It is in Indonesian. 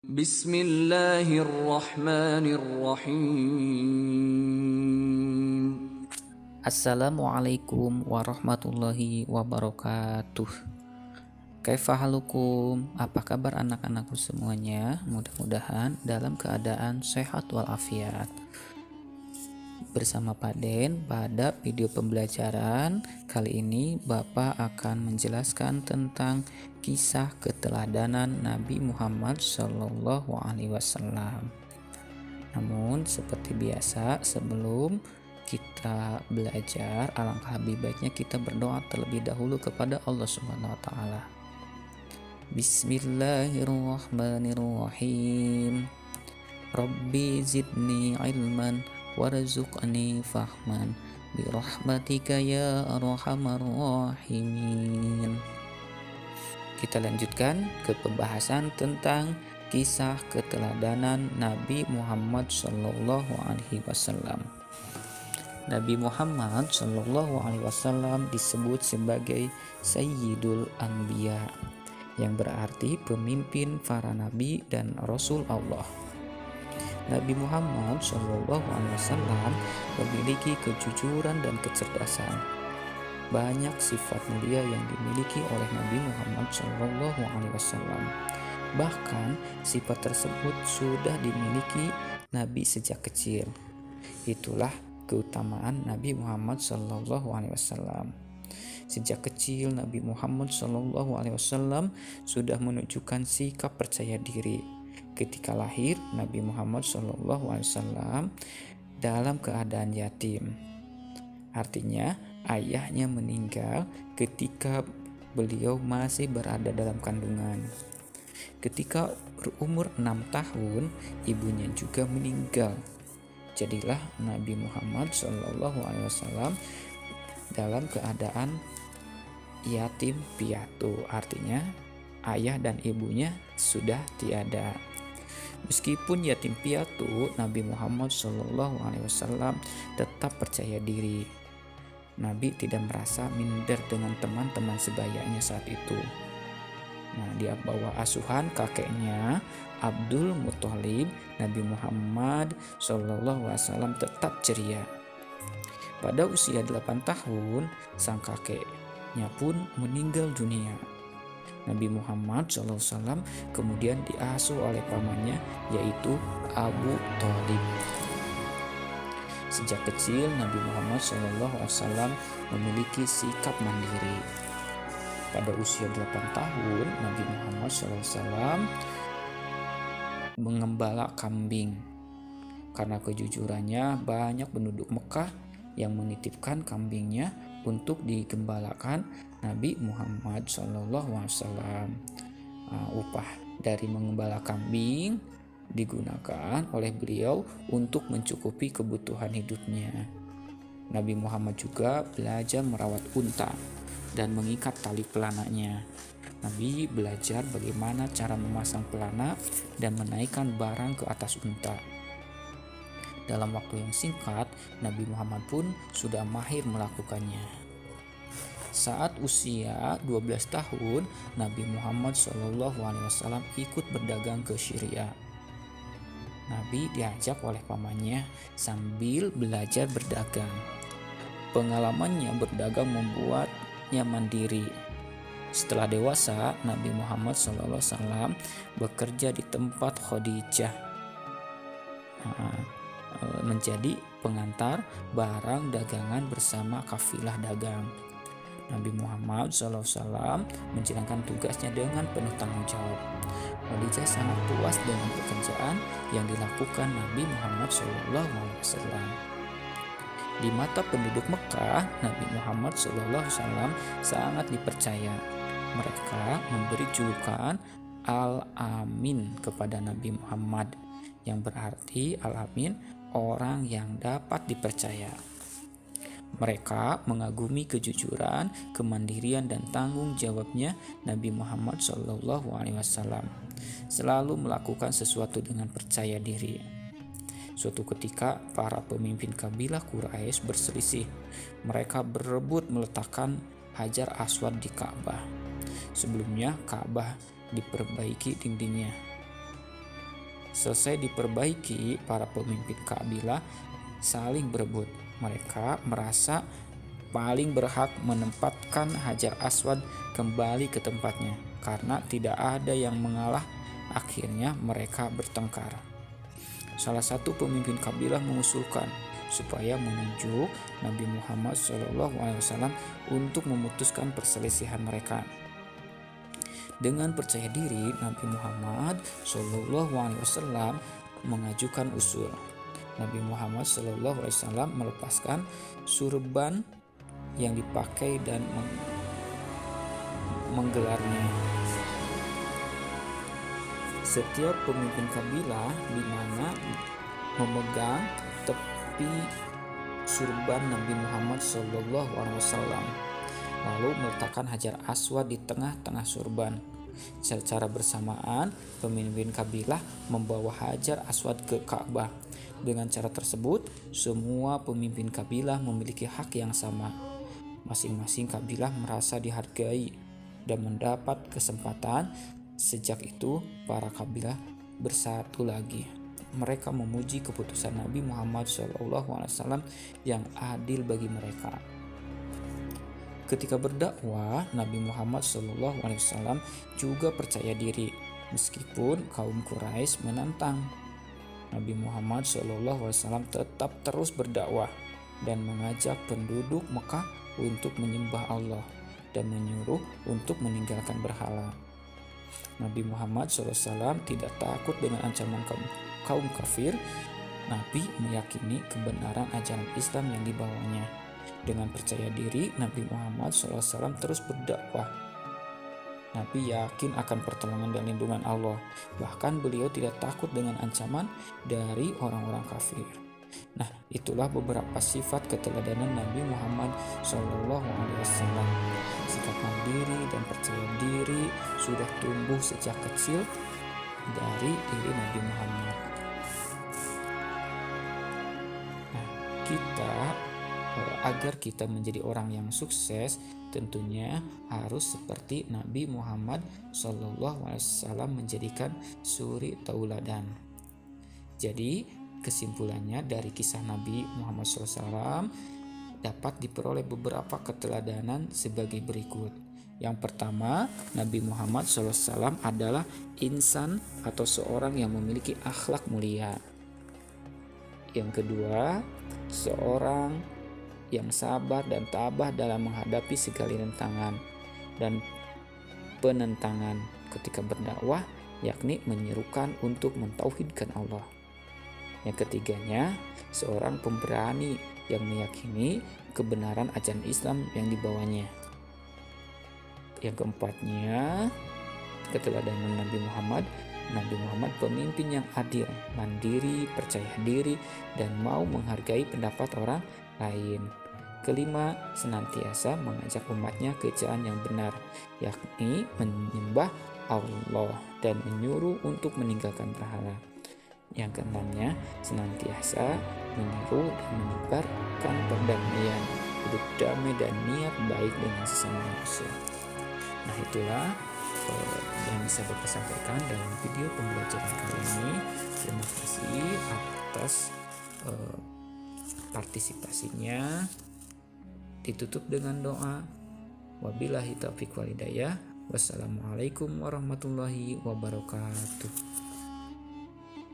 Bismillahirrahmanirrahim. Assalamualaikum warahmatullahi wabarakatuh. Kaifa halukum? Apa kabar anak-anakku semuanya? Mudah-mudahan dalam keadaan sehat walafiat. Bersama Pak Den, pada video pembelajaran kali ini Bapak akan menjelaskan tentang kisah keteladanan Nabi Muhammad SAW. Namun seperti biasa, sebelum kita belajar, alangkah lebih baiknya kita berdoa terlebih dahulu kepada Allah Subhanahu wa taala. Bismillahirrahmanirrahim. Rabbi zidni ilman warzuqni fahman birahmatika ya arhamar rahimin. Kita lanjutkan ke pembahasan tentang kisah keteladanan Nabi Muhammad SAW. Nabi Muhammad SAW disebut sebagai Sayyidul Anbiya, yang berarti pemimpin para nabi dan rasul Allah. Nabi Muhammad SAW memiliki kejujuran dan kecerdasan. Banyak sifat mulia yang dimiliki oleh Nabi Muhammad SAW. Bahkan sifat tersebut sudah dimiliki Nabi sejak kecil. Itulah keutamaan Nabi Muhammad SAW. Sejak kecil Nabi Muhammad SAW sudah menunjukkan sikap percaya diri. Ketika lahir, Nabi Muhammad SAW dalam keadaan yatim. Artinya ayahnya meninggal ketika beliau masih berada dalam kandungan. Ketika berumur 6 tahun, ibunya juga meninggal. Jadilah Nabi Muhammad SAW dalam keadaan yatim piatu. Artinya ayah dan ibunya sudah tiada. Meskipun yatim piatu, Nabi Muhammad SAW tetap percaya diri. Nabi tidak merasa minder dengan teman-teman sebayanya saat itu. Di bawah asuhan kakeknya Abdul Muthalib, Nabi Muhammad SAW tetap ceria. Pada usia 8 tahun, sang kakeknya pun meninggal dunia. Nabi Muhammad SAW kemudian diasuh oleh pamannya, yaitu Abu Thalib. Sejak kecil Nabi Muhammad SAW memiliki sikap mandiri. Pada usia 8 tahun, Nabi Muhammad SAW mengembala kambing. Karena kejujurannya, banyak penduduk Mekah yang menitipkan kambingnya untuk digembalakan Nabi Muhammad SAW. Upah dari mengembala kambing digunakan oleh beliau untuk mencukupi kebutuhan hidupnya. Nabi Muhammad juga belajar merawat unta dan mengikat tali pelananya. Nabi belajar bagaimana cara memasang pelana dan menaikkan barang ke atas unta. Dalam waktu yang singkat, Nabi Muhammad pun sudah mahir melakukannya. Saat usia 12 tahun, Nabi Muhammad SAW ikut berdagang ke Syria. Nabi diajak oleh pamannya sambil belajar berdagang. Pengalamannya berdagang membuatnya mandiri. Setelah dewasa, Nabi Muhammad SAW bekerja di tempat Khadijah, menjadi pengantar barang dagangan bersama kafilah dagang. Nabi Muhammad SAW menjalankan tugasnya dengan penuh tanggung jawab. Khadijah sangat puas dengan pekerjaan yang dilakukan Nabi Muhammad SAW. Di mata penduduk Mekah, Nabi Muhammad SAW sangat dipercaya. Mereka memberi julukan Al-Amin kepada Nabi Muhammad, yang berarti Al-Amin, orang yang dapat dipercaya. Mereka mengagumi kejujuran, kemandirian, dan tanggung jawabnya Nabi Muhammad SAW. Selalu melakukan sesuatu dengan percaya diri. Suatu ketika, para pemimpin kabilah Quraisy berselisih. Mereka berebut meletakkan Hajar Aswad di Ka'bah. Sebelumnya, Ka'bah diperbaiki dindingnya. Selesai diperbaiki, para pemimpin kabilah saling berebut. Mereka merasa paling berhak menempatkan Hajar Aswad kembali ke tempatnya. Karena tidak ada yang mengalah, akhirnya mereka bertengkar. Salah satu pemimpin kabilah mengusulkan supaya menunjuk Nabi Muhammad SAW untuk memutuskan perselisihan mereka. Dengan percaya diri, Nabi Muhammad SAW mengajukan usul. Nabi Muhammad SAW melepaskan surban yang dipakai dan menggelarnya. Setiap pemimpin kabilah di mana memegang tepi surban Nabi Muhammad SAW, lalu meletakkan Hajar Aswad di tengah-tengah surban. Secara bersamaan, pemimpin kabilah membawa Hajar Aswad ke Ka'bah. Dengan cara tersebut, semua pemimpin kabilah memiliki hak yang sama. Masing-masing kabilah merasa dihargai dan mendapat kesempatan. Sejak itu, para kabilah bersatu lagi. Mereka memuji keputusan Nabi Muhammad SAW yang adil bagi mereka. Ketika berdakwah, Nabi Muhammad SAW juga percaya diri, meskipun kaum Quraisy menantang. Nabi Muhammad SAW tetap terus berdakwah dan mengajak penduduk Mekah untuk menyembah Allah dan menyuruh untuk meninggalkan berhala. Nabi Muhammad SAW tidak takut dengan ancaman kaum kafir. Nabi meyakini kebenaran ajaran Islam yang dibawanya. Dengan percaya diri, Nabi Muhammad SAW terus berdakwah. Nabi yakin akan pertolongan dan lindungan Allah. Bahkan beliau tidak takut dengan ancaman dari orang-orang kafir. Nah, itulah beberapa sifat keteladanan Nabi Muhammad SAW. Sikap mandiri dan percaya diri sudah tumbuh sejak kecil dari diri Nabi Muhammad. Nah, agar kita menjadi orang yang sukses, tentunya harus seperti Nabi Muhammad SAW menjadikan suri tauladan. Jadi kesimpulannya dari kisah Nabi Muhammad SAW dapat diperoleh beberapa keteladanan sebagai berikut. Yang pertama, Nabi Muhammad SAW adalah insan atau seorang yang memiliki akhlak mulia. Yang kedua, seorang yang sabar dan tabah dalam menghadapi segala rintangan dan penentangan ketika berdakwah, yakni menyerukan untuk mentauhidkan Allah. Yang ketiganya, seorang pemberani yang meyakini kebenaran ajaran Islam yang dibawanya. Yang keempatnya, keteladanan Nabi Muhammad pemimpin yang adil, mandiri, percaya diri, dan mau menghargai pendapat orang lain. Kelima, senantiasa mengajak umatnya ke jalan yang benar, yakni menyembah Allah dan menyuruh untuk meninggalkan berhala. Yang keenamnya, senantiasa menyeru dan menyebarkan perdamaian, hidup damai dan niat baik dengan sesama manusia. Nah, itulah yang bisa Bapak sampaikan dalam video pembelajaran kali ini. Terima kasih atas partisipasinya. Ditutup dengan doa. Wabillahi taufiq wal hidayah. Wassalamualaikum warahmatullahi wabarakatuh.